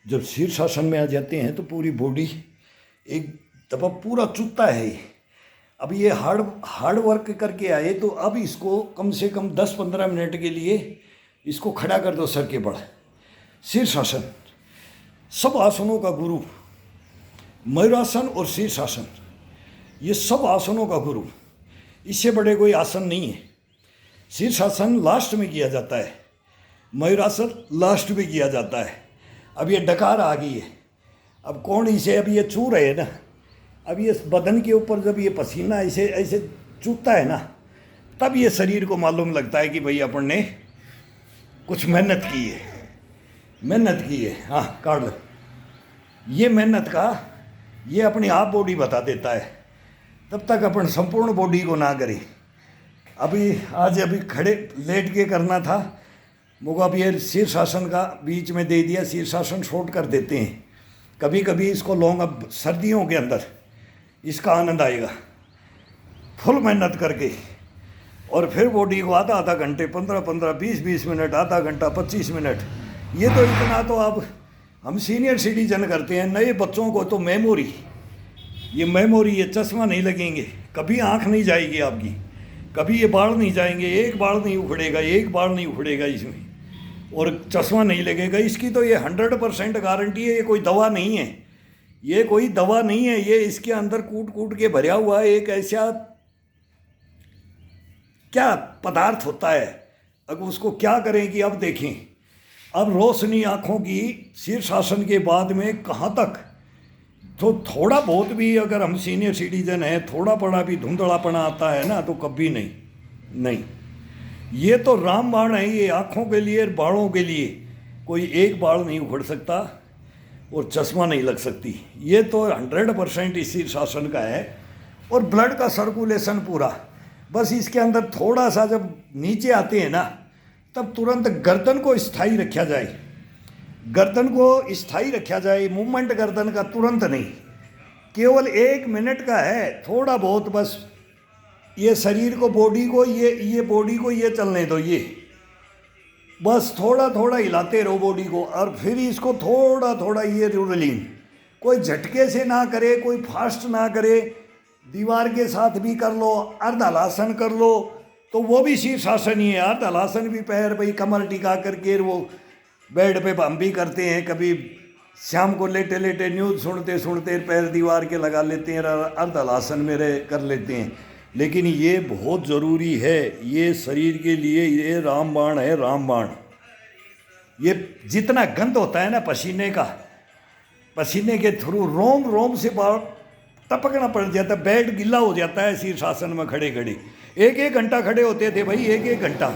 जब शीर्षासन में आ जाते हैं तो पूरी बॉडी एक दफा पूरा चुभता है ये। अब ये हार्ड वर्क करके आए तो अब इसको कम से कम 10-15 मिनट के लिए इसको खड़ा कर दो सर के बल। शीर्षासन सब आसनों का गुरु, मयूरासन और शीर्षासन ये सब आसनों का गुरु, इससे बड़े कोई आसन नहीं है। शीर्षासन लास्ट में किया जाता है, मयूरासन लास्ट में किया जाता है। अब ये डकार आ गई है, अब कौन इसे अब ये चू रहे हैं ना, अब ये बदन के ऊपर जब ये पसीना ऐसे ऐसे चूता है ना, तब ये शरीर को मालूम लगता है कि भाई अपन ने कुछ मेहनत की है, मेहनत की है। हाँ काट लो, ये मेहनत का ये अपनी आप बॉडी बता देता है। तब तक अपन संपूर्ण बॉडी को ना करें। अभी खड़े लेट के करना था मुझको, अब ये शीर्षासन का बीच में दे दिया, शीर्षासन शॉर्ट कर देते हैं कभी कभी इसको लॉन्ग। अब सर्दियों के अंदर इसका आनंद आएगा फुल मेहनत करके, और फिर बॉडी को आधा घंटे 15-15 20-20 मिनट, आधा घंटा 25 मिनट, ये तो इतना तो अब हम सीनियर सिटीजन करते हैं। नए बच्चों को तो मेमोरी, ये चश्मा नहीं लगेंगे, कभी आँख नहीं जाएगी आपकी, कभी ये बाल नहीं जाएंगे, एक बाल नहीं उखड़ेगा इसमें, और चश्मा नहीं लगेगा। इसकी तो ये 100% गारंटी है। ये कोई दवा नहीं है, ये इसके अंदर कूट के भरा हुआ एक ऐसा क्या पदार्थ होता है। अब उसको क्या करें कि अब देखें, अब रोशनी आँखों की शीर्षासन के बाद में कहाँ तक, तो थोड़ा बहुत भी अगर हम सीनियर सिटीजन हैं, थोड़ा बड़ा भी धुंधलापना आता है ना, तो कभी नहीं। ये तो रामबाण है, ये आँखों के लिए, बालों के लिए कोई एक बाल नहीं उखड़ सकता और चश्मा नहीं लग सकती। ये तो 100% इस शीर्षासन का है। और ब्लड का सर्कुलेशन पूरा, बस इसके अंदर थोड़ा सा जब नीचे आते हैं ना, तब तुरंत गर्दन को स्थायी रखा जाए, मूवमेंट गर्दन का तुरंत नहीं, केवल 1 मिनट का है। थोड़ा बहुत बस ये शरीर को, बॉडी को, ये बॉडी को ये चलने दो, ये बस थोड़ा हिलाते रहो बॉडी को, और फिर इसको थोड़ा ये रिलीज, कोई झटके से ना करे, कोई फास्ट ना करे, दीवार के साथ भी कर लो, अर्धहलासन कर लो तो वो भी शीर्षासन ही है। अर्धहलासन भी पैर भाई कमर टिका करके वो बेड पे हम भी करते हैं, कभी शाम को लेटे न्यूज़ सुनते पैर दीवार के लगा लेते हैं, अर्धहलासन मेरे कर लेते हैं। लेकिन ये बहुत ज़रूरी है, ये शरीर के लिए ये रामबाण है, रामबाण। ये जितना गंद होता है ना पसीने के थ्रू रोम से बाहर टपकना पड़ जाता है, बेड गिला हो जाता है शीर्षासन में खड़े 1 घंटा खड़े होते थे भाई, 1 घंटा।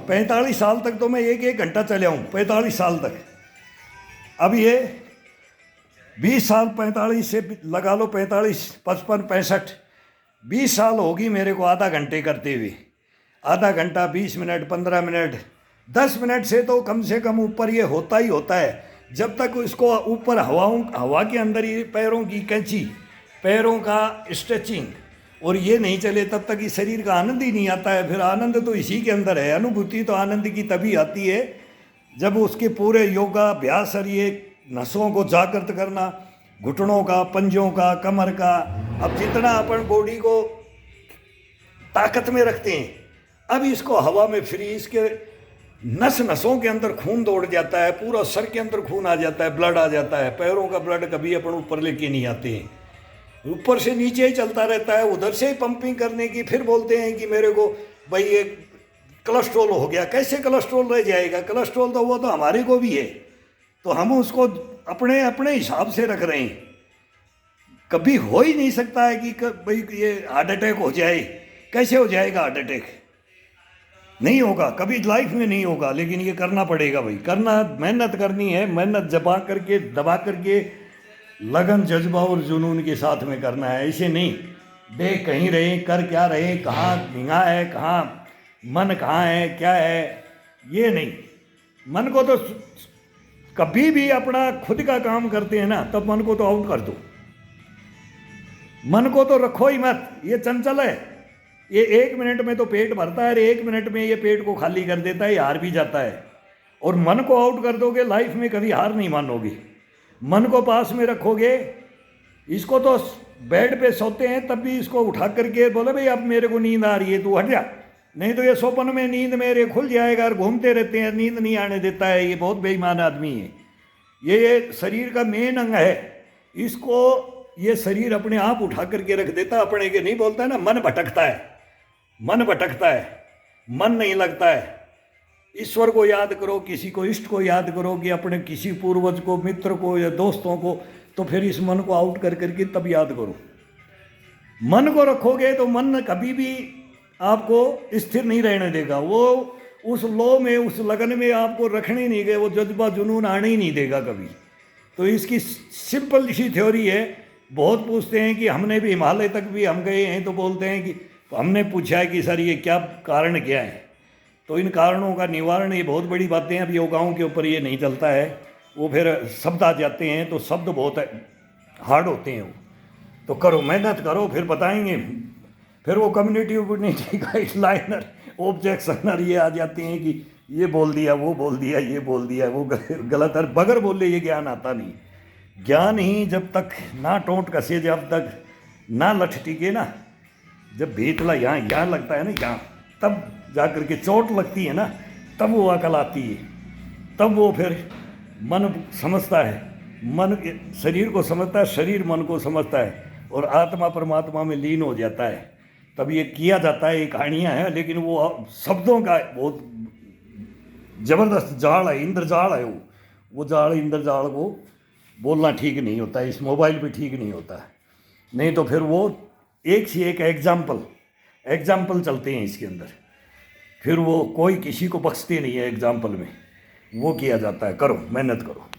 45 साल तक तो मैं 1 घंटा चला हूँ, 45 साल तक। अब ये 20 साल, 45 से लगा लो, 45, 55, 65, 20 साल होगी मेरे को आधा घंटे करते हुए। आधा घंटा, 20 मिनट, 15 मिनट, 10 मिनट से तो कम से कम ऊपर ये होता ही होता है। जब तक इसको ऊपर हवा के अंदर ये पैरों की कैंची, पैरों का स्ट्रेचिंग और ये नहीं चले, तब तक इस शरीर का आनंद ही नहीं आता है। फिर आनंद तो इसी के अंदर है। अनुभूति तो आनंद की तभी आती है जब उसके पूरे योगाभ्यास और ये नसों को जागृत करना, घुटनों का, पंजों का, कमर का। अब जितना अपन बॉडी को ताकत में रखते हैं, अब इसको हवा में फ्री, इसके नसों के अंदर खून दौड़ जाता है, पूरा सर के अंदर खून आ जाता है, ब्लड आ जाता है। पैरों का ब्लड कभी अपन ऊपर लेके नहीं आते हैं, ऊपर से नीचे ही चलता रहता है, उधर से ही पंपिंग करने की। फिर बोलते हैं कि मेरे को भाई ये कोलेस्ट्रॉल हो गया। कैसे कोलेस्ट्रॉल रह जाएगा? कोलेस्ट्रॉल तो वो तो हमारे को भी है, तो हम उसको अपने हिसाब से रख रहे हैं। कभी हो ही नहीं सकता है कि भाई ये हार्ट अटैक हो जाए। कैसे हो जाएगा हार्ट अटैक? नहीं होगा, कभी लाइफ में नहीं होगा। लेकिन ये करना पड़ेगा भाई, मेहनत करनी है, मेहनत दबा करके लगन, जज्बा और जुनून के साथ में करना है। ऐसे नहीं देख कहीं रहे, कर क्या रहे, कहाँ निगाह है, कहाँ मन, कहाँ है, क्या है, ये नहीं। मन को तो कभी भी अपना खुद का काम करते हैं ना, तब मन को तो आउट कर दो। मन को तो रखो ही मत, ये चंचल है। ये 1 मिनट में तो पेट भरता है, 1 मिनट में ये पेट को खाली कर देता है, ये हार भी जाता है। और मन को आउट कर दोगे, लाइफ में कभी हार नहीं मानोगे। मन को पास में रखोगे। इसको तो बेड पे सोते हैं तब भी इसको उठा करके बोले भाई अब मेरे को नींद आ रही है, तू हट जा, नहीं तो ये स्वप्न में नींद मेरे खुल जाएगा और घूमते रहते हैं, नींद नहीं आने देता है। ये बहुत बेईमान आदमी है। ये शरीर का मेन अंग है, इसको ये शरीर अपने आप उठा करके रख देता, अपने के नहीं बोलता है ना, मन भटकता है, मन भटकता है, मन नहीं लगता है। ईश्वर को याद करो, किसी को इष्ट को याद करो, कि अपने किसी पूर्वज को, मित्र को या दोस्तों को, तो फिर इस मन को आउट कर करके तब याद करो। मन को रखोगे तो मन कभी भी आपको स्थिर नहीं रहने देगा। वो उस लो में, उस लगन में आपको रखने नहीं गए, वो जज्बा जुनून आने ही नहीं देगा कभी। तो इसकी सिंपल सी थ्योरी है। बहुत पूछते हैं कि हमने भी हिमालय तक भी हम गए हैं, तो बोलते हैं कि तो हमने पूछा है कि सर ये क्या कारण क्या है, तो इन कारणों का निवारण, ये बहुत बड़ी बातें हैं। अब योगाओं के ऊपर ये नहीं चलता है, वो फिर शब्द आ जाते हैं, तो शब्द बहुत हार्ड होते हैं वो। तो करो, मेहनत करो, फिर बताएंगे। फिर वो कम्युनिटी गाइडलाइनर, ऑब्जेक्शनर ये आ जाते हैं कि ये बोल दिया, वो बोल दिया, ये बोल दिया, वो गलत है। बगैर बोले ये ज्ञान आता नहीं। ज्ञान ही जब तक ना टोंट कसे, जब तक ना लठ टिके ना, जब भेतला यहाँ लगता है ना, यहाँ तब जा कर के चोट लगती है ना, तब वो अकल आती है। तब वो फिर मन समझता है, मन शरीर को समझता है, शरीर मन को समझता है, और आत्मा परमात्मा में लीन हो जाता है। तब ये किया जाता है। ये कहानियाँ हैं, लेकिन वो शब्दों का बहुत ज़बरदस्त जाल है, इंद्रजाल है वो जाल, इंद्रजाल को बोलना ठीक नहीं होता है, इस मोबाइल पे ठीक नहीं होता है। नहीं तो फिर वो एक से एक एग्जाम्पल चलते हैं इसके अंदर, फिर वो कोई किसी को बख्शते नहीं है एग्जाम्पल में। वो किया जाता है, करो, मेहनत करो।